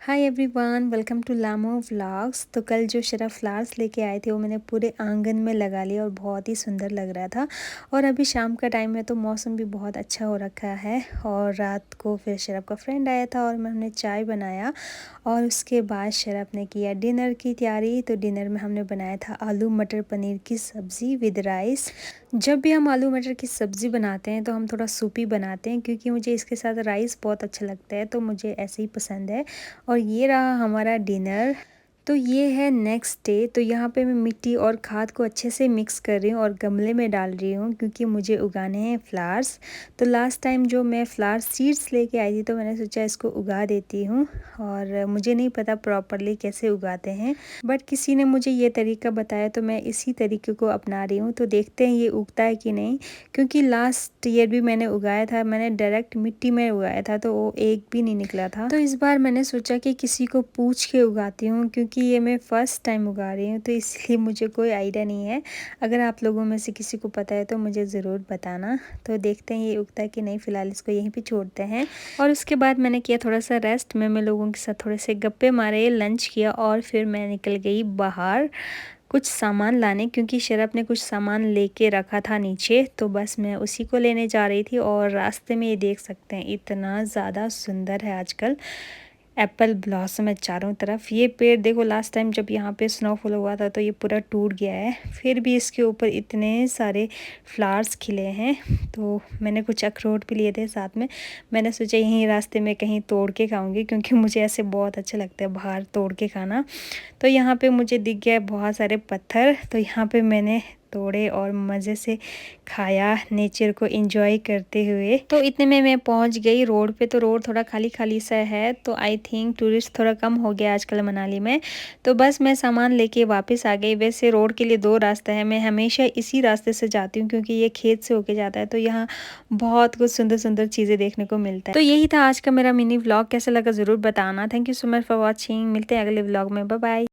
Hi everyone, welcome to लामो vlogs. तो कल जो शरा फ्लावर्स लेके आए थे वो मैंने पूरे आंगन में लगा लिया और बहुत ही सुंदर लग रहा था। और अभी शाम का टाइम है तो मौसम भी बहुत अच्छा हो रखा है। और रात को फिर शराब का फ्रेंड आया था और हमने चाय बनाया और उसके बाद शराब ने किया डिनर की तैयारी। तो डिनर में हमने बनाया था आलू मटर पनीर की सब्ज़ी विद राइस। जब भी हम आलू मटर की सब्ज़ी बनाते हैं तो हम थोड़ा सूपी बनाते हैं, क्योंकि मुझे इसके साथ राइस बहुत अच्छा लगता है, तो मुझे ऐसे ही पसंद है। और ये रहा हमारा डिनर। तो ये है नेक्स्ट डे। तो यहाँ पे मैं मिट्टी और खाद को अच्छे से मिक्स कर रही हूँ और गमले में डाल रही हूँ, क्योंकि मुझे उगाने हैं फ्लावर्स। तो लास्ट टाइम जो मैं फ्लावर सीड्स लेके आई थी तो मैंने सोचा इसको उगा देती हूँ। और मुझे नहीं पता प्रॉपरली कैसे उगाते हैं, बट किसी ने मुझे ये तरीका बताया तो मैं इसी तरीके को अपना रही हूँ। तो देखते हैं ये उगता है कि नहीं, क्योंकि लास्ट ईयर भी मैंने उगाया था, मैंने डायरेक्ट मिट्टी में उगाया था तो वो एक भी नहीं निकला था। तो इस बार मैंने सोचा कि किसी को पूछ के उगाती हूँ, क्योंकि ये मैं फ़र्स्ट टाइम उगा रही हूँ तो इसलिए मुझे कोई आइडिया नहीं है। अगर आप लोगों में से किसी को पता है तो मुझे ज़रूर बताना। तो देखते हैं ये उगता है कि नहीं, फ़िलहाल इसको यहीं पे छोड़ते हैं। और उसके बाद मैंने किया थोड़ा सा रेस्ट में, मैं लोगों के साथ थोड़े से गप्पे मारे, लंच किया और फिर मैं निकल गई बाहर कुछ सामान लाने, क्योंकि शरब ने कुछ सामान लेके रखा था नीचे, तो बस मैं उसी को लेने जा रही थी। और रास्ते में ये देख सकते हैं इतना ज़्यादा सुंदर है आजकल एप्पल ब्लॉसम है चारों तरफ। ये पेड़ देखो, लास्ट टाइम जब यहाँ पे स्नोफॉल हुआ था तो ये पूरा टूट गया है, फिर भी इसके ऊपर इतने सारे फ्लावर्स खिले हैं। तो मैंने कुछ अखरोट भी लिए थे साथ में, मैंने सोचा यहीं रास्ते में कहीं तोड़ के खाऊंगी, क्योंकि मुझे ऐसे बहुत अच्छा लगता है बाहर तोड़ के खाना। तो यहाँ पे मुझे दिख गया बहुत सारे पत्थर, तो यहाँ पे मैंने तोड़े और मज़े से खाया, नेचर को एंजॉय करते हुए। तो इतने में मैं पहुँच गई रोड पे। तो रोड थोड़ा खाली खाली सा है, तो आई थिंक टूरिस्ट थोड़ा कम हो गया आजकल मनाली में। तो बस मैं सामान लेके वापस आ गई। वैसे रोड के लिए दो रास्ता है, मैं हमेशा इसी रास्ते से जाती हूँ क्योंकि ये खेत से होके जाता है। तो यहाँ बहुत कुछ सुंदर सुंदर चीज़ें देखने को मिलता है। तो यही था आज का मेरा मिनी व्लॉग, कैसा लगा ज़रूर बताना। Thank you so much for watching. मिलते हैं अगले व्लॉग में, बाय बाय।